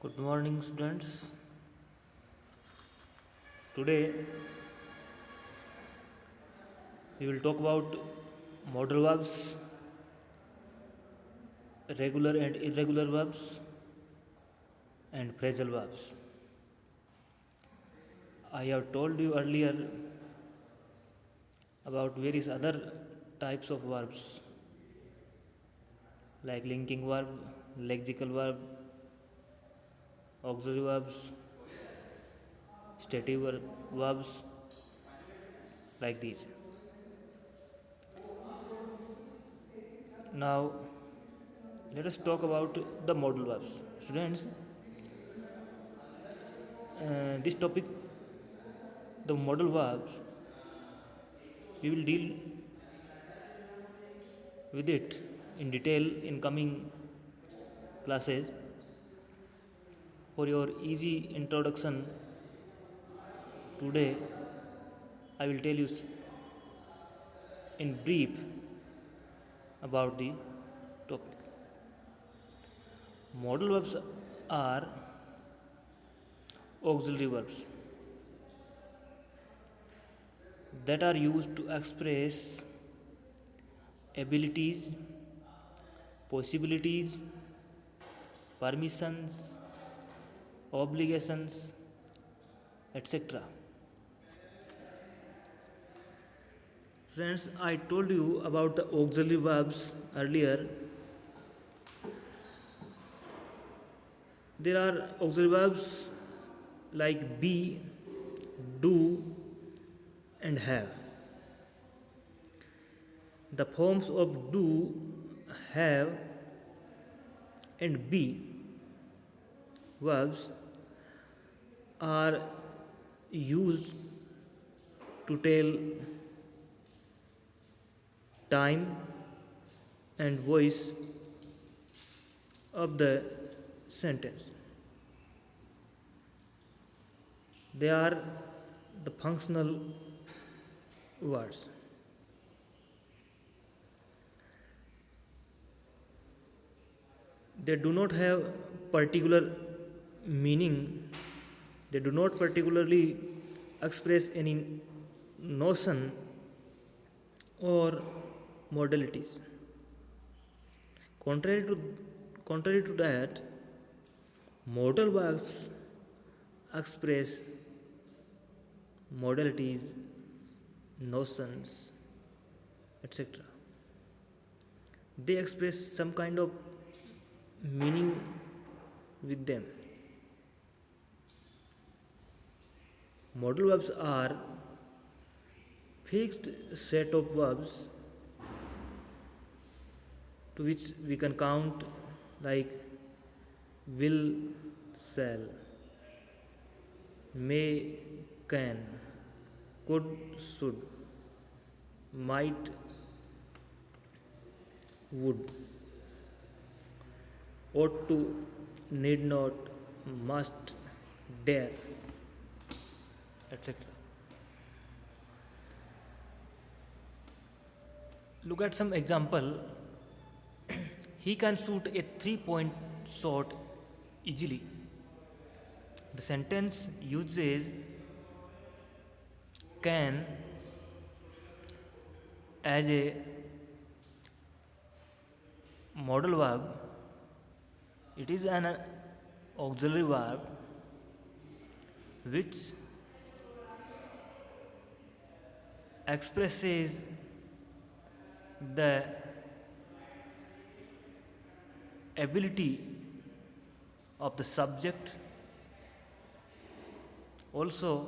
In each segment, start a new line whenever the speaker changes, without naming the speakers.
Good morning, students. Today we will talk about modal verbs, regular and irregular verbs, and phrasal verbs. I have told you earlier about various other types of verbs like linking verb, lexical verb, auxiliary verbs, stative verbs, like these. Now, let us talk about the modal verbs. Students, this topic, the modal verbs, we will deal with it in detail in coming classes. For your easy introduction, today I will tell you in brief about the topic. Modal verbs are auxiliary verbs that are used to express abilities, possibilities, permissions, obligations, etc. Friends, I told you about the auxiliary verbs earlier. There are auxiliary verbs like be, do, and have. The forms of do, have, and be verbs are used to tell time and voice of the sentence. They are the functional words. They do not have particular meaning. They do not particularly express any notion or modalities. Contrary to, contrary to that, modal verbs express modalities, notions, etc. They express some kind of meaning with them. Modal verbs are fixed set of verbs to which we can count like will, shall, may, can, could, should, might, would, ought to, need not, must, dare, etc. Look at some example. He can shoot a 3-point shot easily. The sentence uses can as a modal verb. It is an auxiliary verb which expresses the ability of the subject, also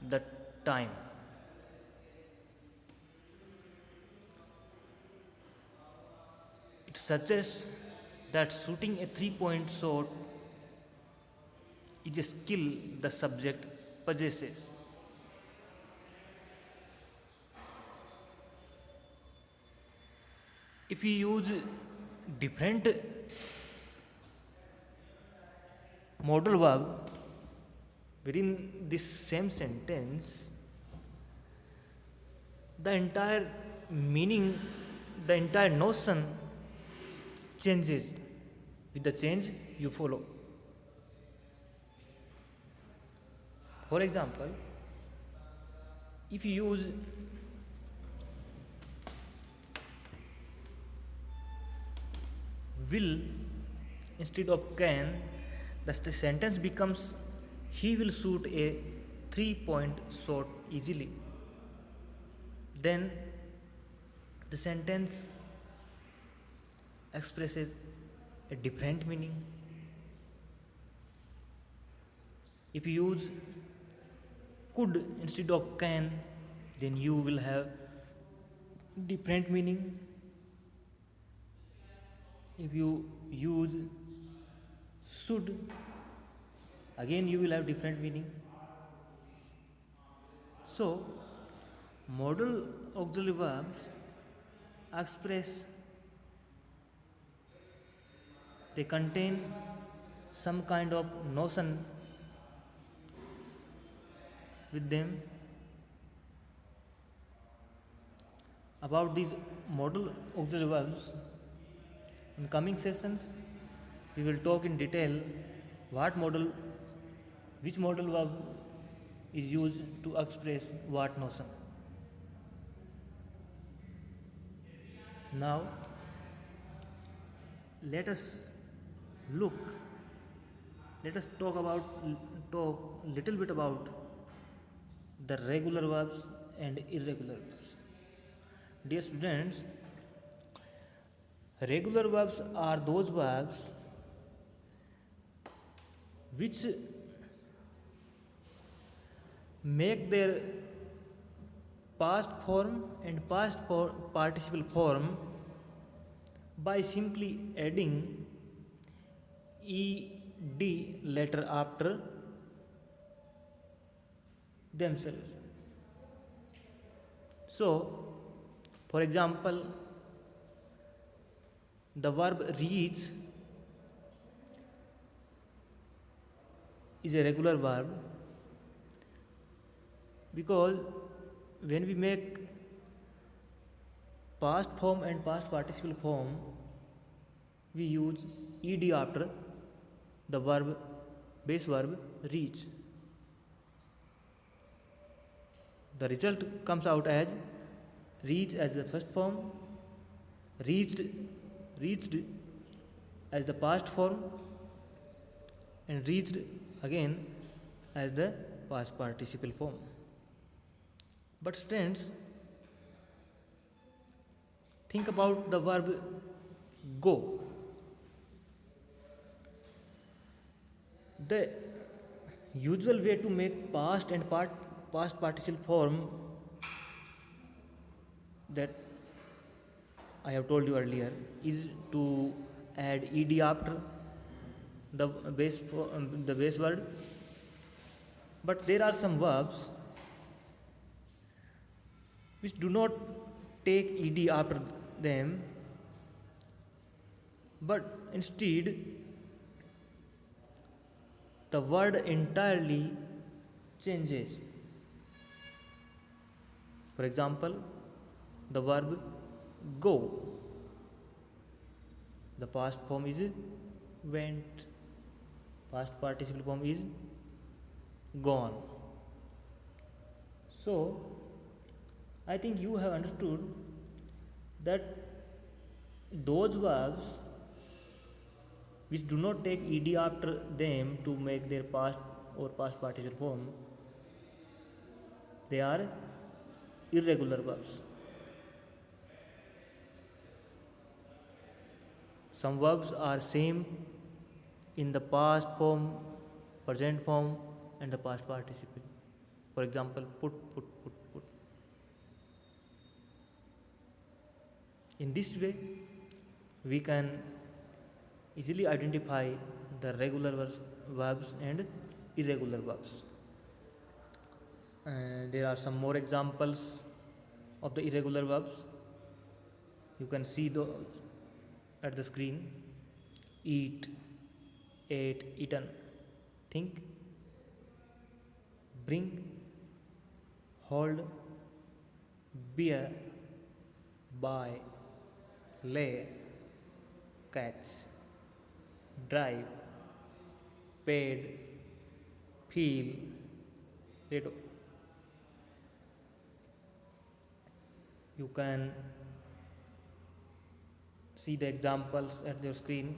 the time. It suggests that shooting a 3-point shot is a skill the subject possesses. If we use different modal verb within this same sentence, the entire meaning the entire notion changes with the change you follow. For example, if you use will instead of can, the sentence becomes he will shoot a 3-point shot easily. Then the sentence expresses a different meaning. If you use could instead of can, then you will have different meaning. If you use should, again you will have different meaning. So, modal auxiliary verbs express, they contain some kind of notion with them. About these modal auxiliary verbs, in coming sessions we will talk in detail which modal verb is used to express what notion. Now let us look, let us talk little bit about the regular verbs and irregular verbs. Dear students, regular verbs are those verbs which make their past form and participle form by simply adding ed letter after themselves. So, for example, the verb reach is a regular verb because when we make past form and past participle form, we use ed after the base verb reach. The result comes out as reach as the first form, reached as the past form, and reached again as the past participle form. But students, think about the verb go. The usual way to make past and past participle form that I have told you earlier is to add ed after the base word. But there are some verbs which do not take ed after them, but instead the word entirely changes. For example, the verb go, the past form is went, past participle form is gone. So, I think you have understood that those verbs which do not take ed after them to make their past or past participle form, they are irregular verbs. Some verbs are same in the past form, present form, and the past participle. For example, put. In this way, we can easily identify the regular verbs and irregular verbs. There are some more examples of the irregular verbs. You can see those at the screen. Eat, ate, eaten. Think, bring, hold, bear, buy, lay, catch, drive, paid, feel, read. You can see the examples at your screen.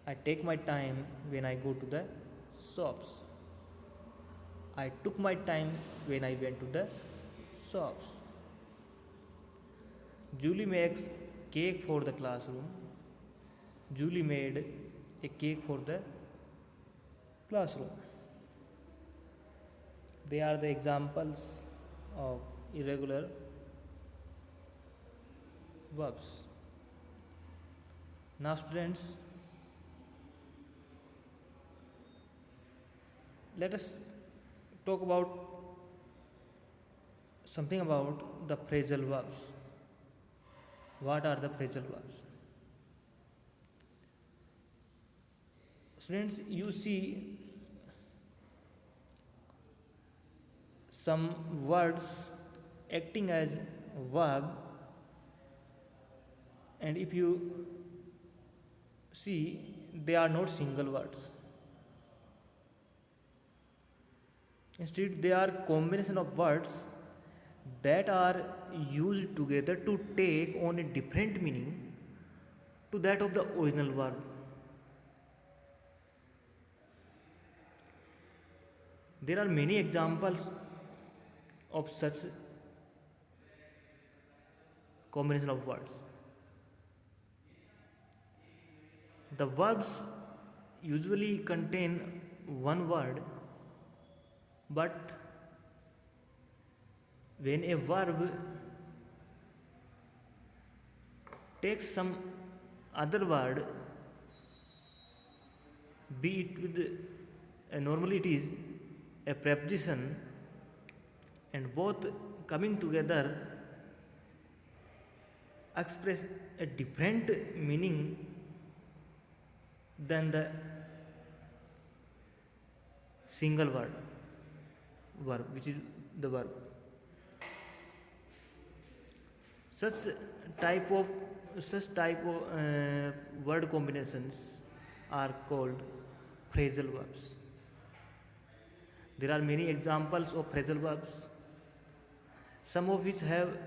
I take my time when I go to the shops. I took my time when I went to the shops. Julie makes cake for the classroom. Julie made a cake for the classroom. They are the examples of irregular verbs. Now, students, let us talk about something about the phrasal verbs. What are the phrasal verbs? Students, you see some words acting as verb, and if you see, they are not single words. Instead, they are combination of words that are used together to take on a different meaning to that of the original verb. There are many examples of such combination of words. The verbs usually contain one word, but when a verb takes some other word, be it with normally it is a preposition, and both coming together express a different meaning than the single word verb, which is the verb. Such type of word combinations are called phrasal verbs. There are many examples of phrasal verbs, some of which have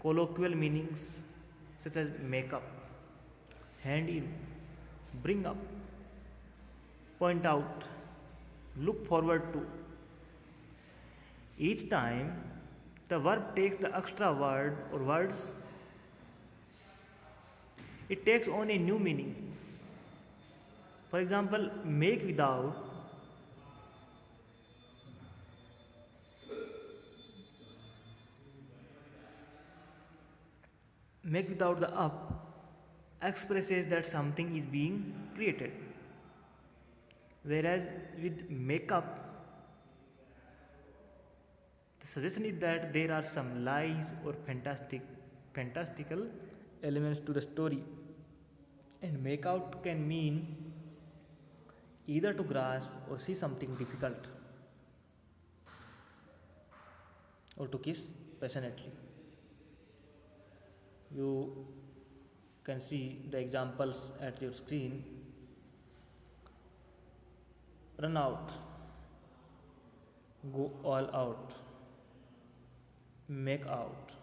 colloquial meanings such as make up, hand in, bring up, point out, look forward to. Each time the verb takes the extra word or words, it takes on a new meaning. For example, make without the up expresses that something is being created, whereas with make up, the suggestion is that there are some lies or fantastical elements to the story, and make out can mean either to grasp or see something difficult, or to kiss passionately. You can see the examples at your screen. Run out, go all out, make out,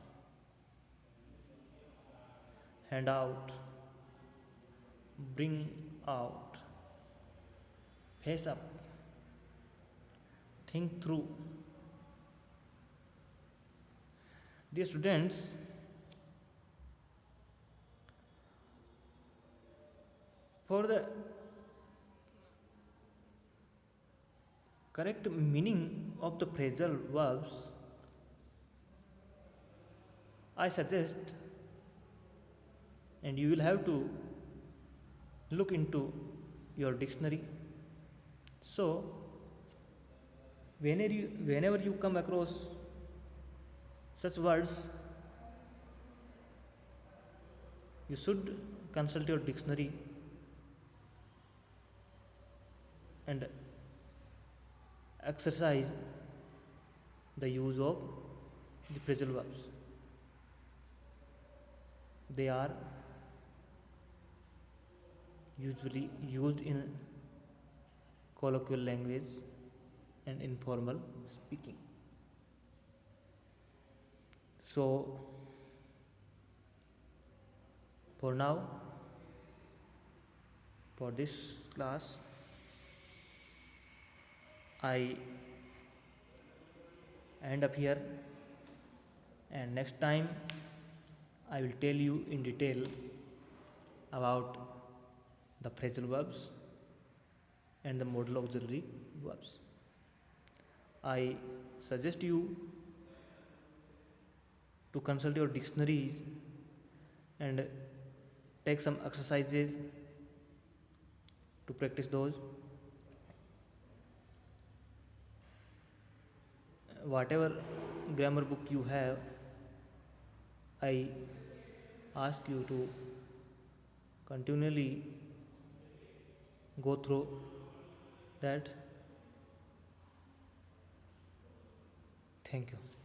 hand out, bring out, face up, think through. Dear students, for the correct meaning of the phrasal verbs, I suggest, and you will have to look into your dictionary. So, whenever you come across such words, you should consult your dictionary and exercise the use of the phrasal verbs. They are usually used in colloquial language and informal speaking. So, for now, for this class, I end up here, and next time I will tell you in detail about the phrasal verbs and the modal auxiliary verbs. I suggest you to consult your dictionaries and take some exercises to practice those. Whatever grammar book you have, I ask you to continually go through that. Thank you.